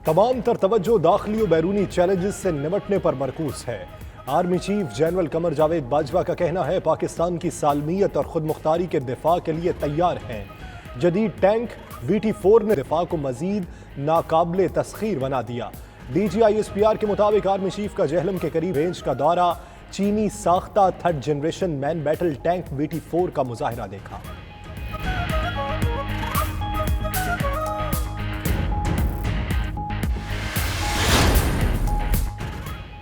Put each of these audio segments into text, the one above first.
तमाम तर तवज्जो दाखिली और बैरूनी चैलेंजेस से निपटने पर मरकूज है। Army chief general Qamar Javed Bajwa का कहना है पाकिस्तान की सालमियत और खुद मुख्तारी के दिफा के लिए तैयार हैं। जदीद टैंक VT4 ने दिफा को मजीद नाकाबिले तस्खीर बना दिया। DGISPR के मुताबिक आर्मी चीफ का जहलम के करीब रेंज का दौरा, चीनी साख्ता 3rd generation man battle tank VT4 का मुजाहिरा देखा।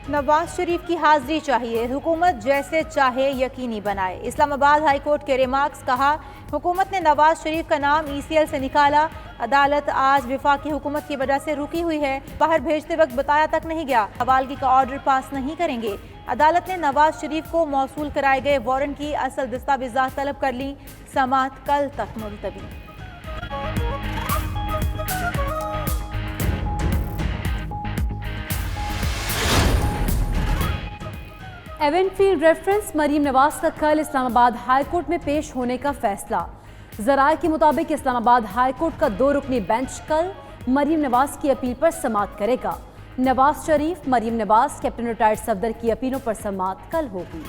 नवाज शरीफ की हाजिरी चाहिए, हुकूमत जैसे चाहे यकीनी बनाए। इस्लामाबाद हाई कोर्ट के रिमार्क्स। कहा, हुकूमत ने नवाज शरीफ का नाम ECL से निकाला। अदालत आज वफाकी हुकूमत की वजह से रुकी हुई है। बाहर भेजते वक्त बताया तक नहीं गया। हवालगी का ऑर्डर पास नहीं करेंगे। अदालत ने नवाज शरीफ को मौसूल कराए गए वारंट की असल दस्तावेजात तलब कर ली। समाअत कल तक मुलतवी। एवेंफील्ड रेफरेंस मरीम नवाज का कल इस्लामाबाद हाई कोर्ट में पेश होने का फैसला। ज़राए के मुताबिक इस्लामाबाद हाई कोर्ट का 2 रुकनी बेंच कल मरीम नवाज की अपील पर समाअत करेगा। नवाज शरीफ, मरीम नवाज, कैप्टन रिटायर्ड सफदर की अपीलों पर समाअत कल होगी।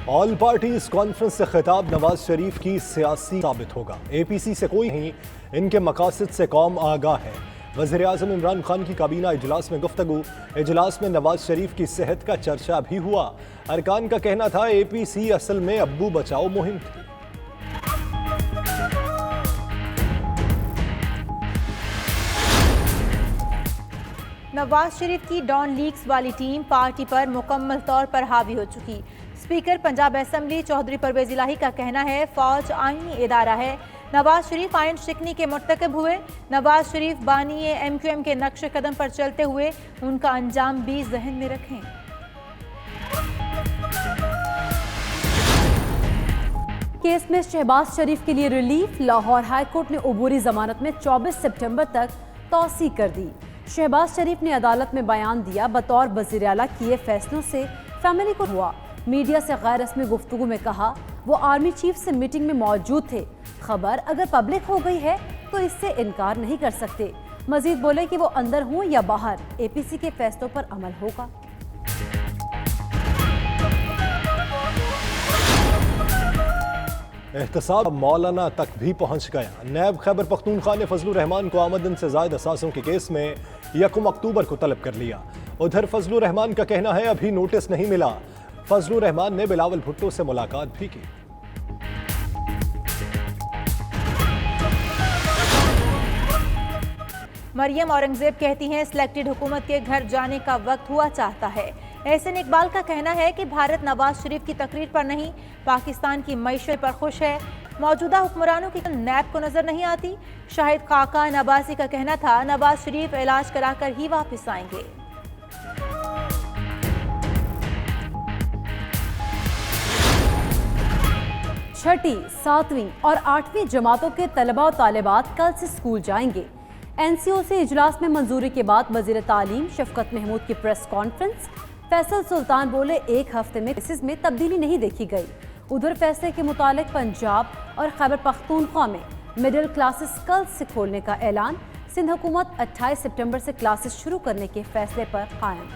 ऑल पार्टीज कॉन्फ्रेंस से खिताब नवाज शरीफ की सियासी साबित होगा। APC से कोई नहीं, इनके मकासद से कौम आगाह है। वज़ीर-ए-आज़म इमरान खान की काबीना इजलास में गुफ्तगू। इजलास में नवाज शरीफ की सेहत का चर्चा भी हुआ। अरकान का कहना था APC असल में अब्बू बचाओ मुहिम थी। नवाज शरीफ की डॉन लीक्स वाली टीम पार्टी पर मुकम्मल तौर पर हावी हो चुकी। स्पीकर पंजाब असेंबली चौधरी परवेज इलाही का कहना है फौज आईनी इदारा है। नवाज शरीफ आयन शिकनी के मुर्तकब हुए। नवाज शरीफ बानी MQM के नक्श कदम पर चलते हुए उनका अंजाम भी जहन में रखें। केस में शहबाज शरीफ के लिए रिलीफ। लाहौर हाई कोर्ट ने अबूरी जमानत में 24 सितंबर तक तौसी कर दी। शहबाज शरीफ ने अदालत में बयान दिया, बतौर वज़ीर आला किए फैसलों से फैमिली को हुआ। मीडिया से गैर रस्मी गुफ्तगू में कहा वो आर्मी चीफ से मीटिंग में मौजूद थे। खबर अगर पब्लिक हो गई है तो इससे इनकार नहीं कर सकते। मजीद बोले कि वो अंदर हों या बाहर, APC के फैसलों पर अमल होगा। एहतसाब मौलाना तक भी पहुंच गया। नैब खैबर पख्तूनख्वा ने फजलुर रहमान को आमदन से ज़ायद असासों के केस में 1 अक्टूबर को तलब कर लिया। उधर फजलुर रहमान का कहना है अभी नोटिस नहीं मिला। फजलुर रहमान ने बिलावल भुट्टो से मुलाकात भी की। मरियम औरंगजेब कहती हैं सिलेक्टेड हुकूमत के घर जाने का वक्त हुआ चाहता है। एहसन इकबाल का कहना है कि भारत नवाज शरीफ की तकरीर पर नहीं, पाकिस्तान की मईशत पर खुश है। मौजूदा हुक्मरानों की नैब को नजर नहीं आती। शाहिद खाकान अब्बासी का कहना था नवाज शरीफ इलाज कराकर ही वापस आएंगे। छठी, 7वीं और 8वीं जमातों के तलबा और तालिबात कल से स्कूल जाएंगे। NCO से इजलास में मंजूरी के बाद वजीर तालीम शफकत महमूद की प्रेस कॉन्फ्रेंस। फैसल सुल्तान बोले 1 हफ्ते में केसेस में तब्दीली नहीं देखी गई। उधर फैसले के मुतालिक पंजाब और खैबर पख्तूनख्वा में मिडिल क्लासेस कल से खोलने का ऐलान। सिंध हुकूमत 28 सितंबर से क्लासेस शुरू करने के फैसले पर कायम।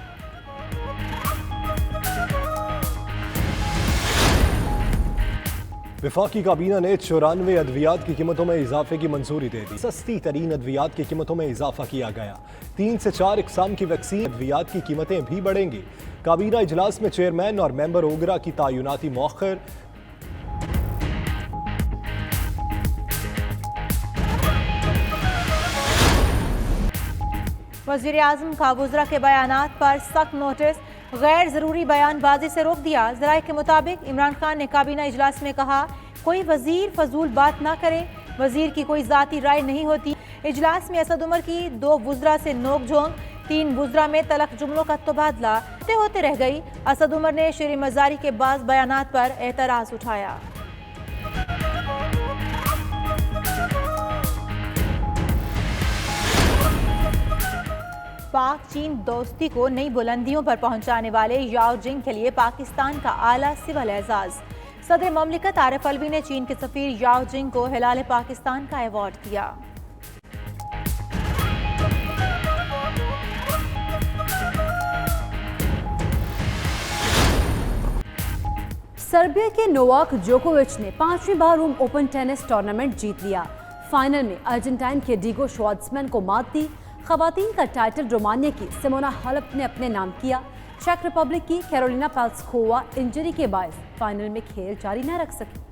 वफाकी काबीना ने 94 अद्वियात की कीमतों में इजाफे की मंजूरी दे दी। सस्ती तरीन अद्वियात की कीमतों में इजाफा किया गया। 3 से 4 इकसाम की वैक्सीन अद्वियात की कीमतें भी बढ़ेंगी। काबीना इजलास में चेयरमैन और मेंबर ओगरा की तायुनाती मौखर। वज़ीर-ए-आज़म का वुज़रा के बयानात पर सख्त नोटिस। गैर ज़रूरी बयानबाजी से रोक दिया। ज़राए के मुताबिक इमरान खान ने काबीना इजलास में कहा कोई वज़ीर फजूल बात ना करे, वज़ीर की कोई ज़ाती राय नहीं होती। इजलास में असद उमर की 2 वुज़रा से नोक झोंक। 3 वुज़रा में तलख जुमलों का तबादला होते रह गई। असद उमर ने शेर मज़ारी के बाद बयानात पर एतराज़ उठाया। पाक चीन दोस्ती को नई बुलंदियों पर पहुंचाने वाले याओ जिंग के लिए पाकिस्तान का आला सिविल एजाज। صدر مملکت عارف الوی نے چین کے سفیر یاو جنگ کو ہلال پاکستان کا ایوارڈ دیا۔ سربیا کے نوواک جوکووچ نے 5ویں بار روم اوپن ٹینس ٹورنامنٹ جیت لیا۔ فائنل میں ارجنٹائن کے ڈیگو شوارٹزمین کو مات دی۔ خواتین کا ٹائٹل رومانیہ کی سیمونا ہالپ نے اپنے نام کیا۔ چیک ریپبلک کی کیرولینا پلسکووا انجری کے باعث فائنل میں کھیل جاری نہ رکھ سکی۔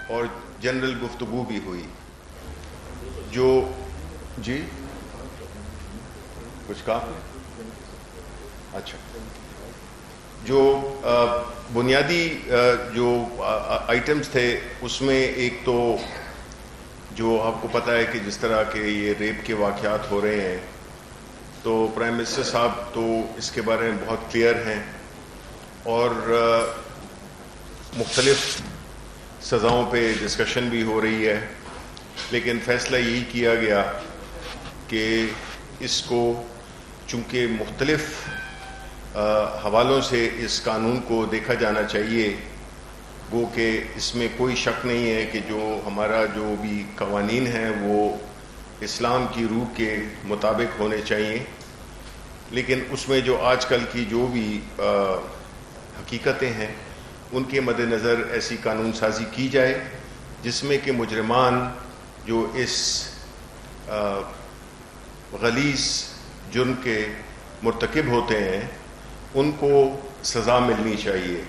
اور جنرل گفتگو بھی ہوئی جو جی کچھ کہا اچھا جو بنیادی جو آئٹمز تھے اس میں ایک تو جو آپ کو پتہ ہے کہ جس طرح کے یہ ریپ کے واقعات ہو رہے ہیں تو پرائم منسٹر صاحب تو اس کے بارے میں بہت کلیئر ہیں اور مختلف سزاؤں پہ ڈسکشن بھی ہو رہی ہے، لیکن فیصلہ یہی کیا گیا کہ اس کو چونکہ مختلف حوالوں سے اس قانون کو دیکھا جانا چاہیے، گو کہ اس میں کوئی شک نہیں ہے کہ جو ہمارا جو بھی قوانین ہیں وہ اسلام کی روح کے مطابق ہونے چاہیے، لیکن اس میں جو آج کل کی جو بھی حقیقتیں ہیں ان کے مد نظر ایسی قانون سازی کی جائے جس میں کہ مجرمان جو اس غلیظ جرم کے مرتکب ہوتے ہیں ان کو سزا ملنی چاہیے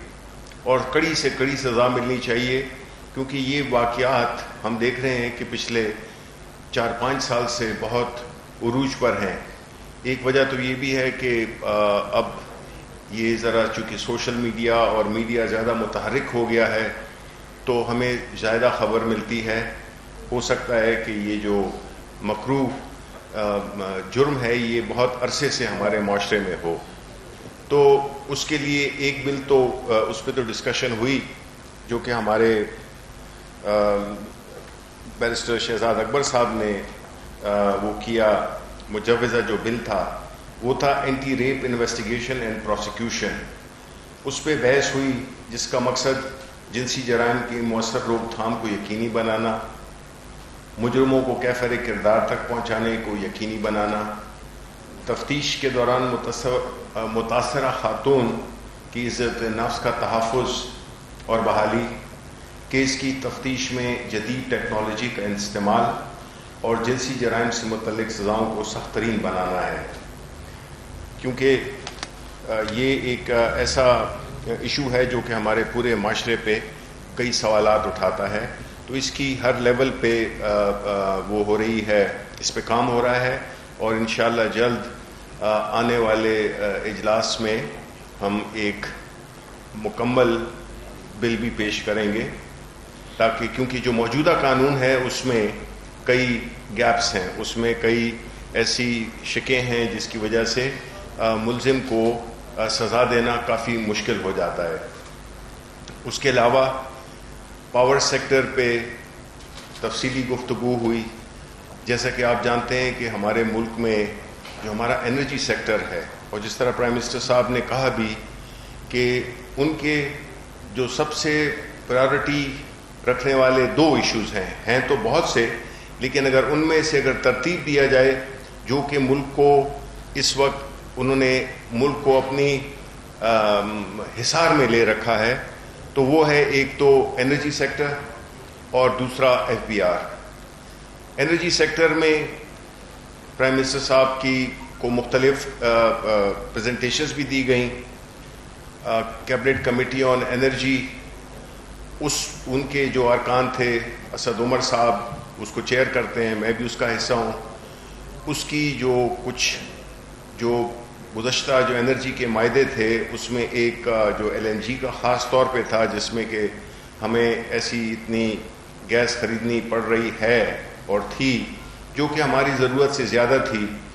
اور کڑی سے کڑی سزا ملنی چاہیے، کیونکہ یہ واقعات ہم دیکھ رہے ہیں کہ پچھلے 4-5 سال سے بہت عروج پر ہیں۔ ایک وجہ تو یہ بھی ہے کہ اب یہ ذرا چونکہ سوشل میڈیا اور میڈیا زیادہ متحرک ہو گیا ہے تو ہمیں زیادہ خبر ملتی ہے۔ ہو سکتا ہے کہ یہ جو مکروہ جرم ہے یہ بہت عرصے سے ہمارے معاشرے میں ہو، تو اس کے لیے ایک بل تو اس پہ تو ڈسکشن ہوئی جو کہ ہمارے بیرسٹر شہزاد اکبر صاحب نے وہ کیا، مجوزہ جو بل تھا وہ تھا anti rape investigation and prosecution. اس پہ بحث ہوئی جس کا مقصد جنسی جرائم کی مؤثر روک تھام کو یقینی بنانا، مجرموں کو کیفر کردار تک پہنچانے کو یقینی بنانا، تفتیش کے دوران متاثرہ خاتون کی عزت نفس کا تحفظ اور بحالی، کیس کی تفتیش میں جدید ٹیکنالوجی کا استعمال اور جنسی جرائم سے متعلق سزاؤں کو سخت ترین بنانا ہے، کیونکہ یہ ایک ایسا ایشو ہے جو کہ ہمارے پورے معاشرے پہ کئی سوالات اٹھاتا ہے، تو اس کی ہر لیول پہ وہ ہو رہی ہے، اس پہ کام ہو رہا ہے اور انشاءاللہ جلد آنے والے اجلاس میں ہم ایک مکمل بل بھی پیش کریں گے، تاکہ کیونکہ جو موجودہ قانون ہے اس میں کئی گیپس ہیں، اس میں کئی ایسی شکیں ہیں جس کی وجہ سے ملزم کو سزا دینا کافی مشکل ہو جاتا ہے۔ اس کے علاوہ پاور سیکٹر پہ تفصیلی گفتگو ہوئی، جیسا کہ آپ جانتے ہیں کہ ہمارے ملک میں جو ہمارا انرجی سیکٹر ہے، اور جس طرح پرائم منسٹر صاحب نے کہا بھی کہ ان کے جو سب سے پرائیورٹی رکھنے والے 2 ایشوز ہیں تو بہت سے، لیکن اگر ان میں سے اگر ترتیب دیا جائے جو کہ ملک کو اس وقت انہوں نے ملک کو اپنی حصار میں لے رکھا ہے تو وہ ہے ایک تو انرجی سیکٹر اور دوسرا FBR۔ انرجی سیکٹر میں پرائم منسٹر صاحب کو مختلف پریزنٹیشنز بھی دی گئیں، کیبنٹ کمیٹی آن انرجی ان کے جو ارکان تھے، اسد عمر صاحب اس کو چیئر کرتے ہیں، میں بھی اس کا حصہ ہوں، اس کی جو گزشتہ جو انرجی کے معاہدے تھے اس میں ایک جو LNG کا خاص طور پہ تھا، جس میں کہ ہمیں ایسی اتنی گیس خریدنی پڑ رہی ہے اور تھی جو کہ ہماری ضرورت سے زیادہ تھی،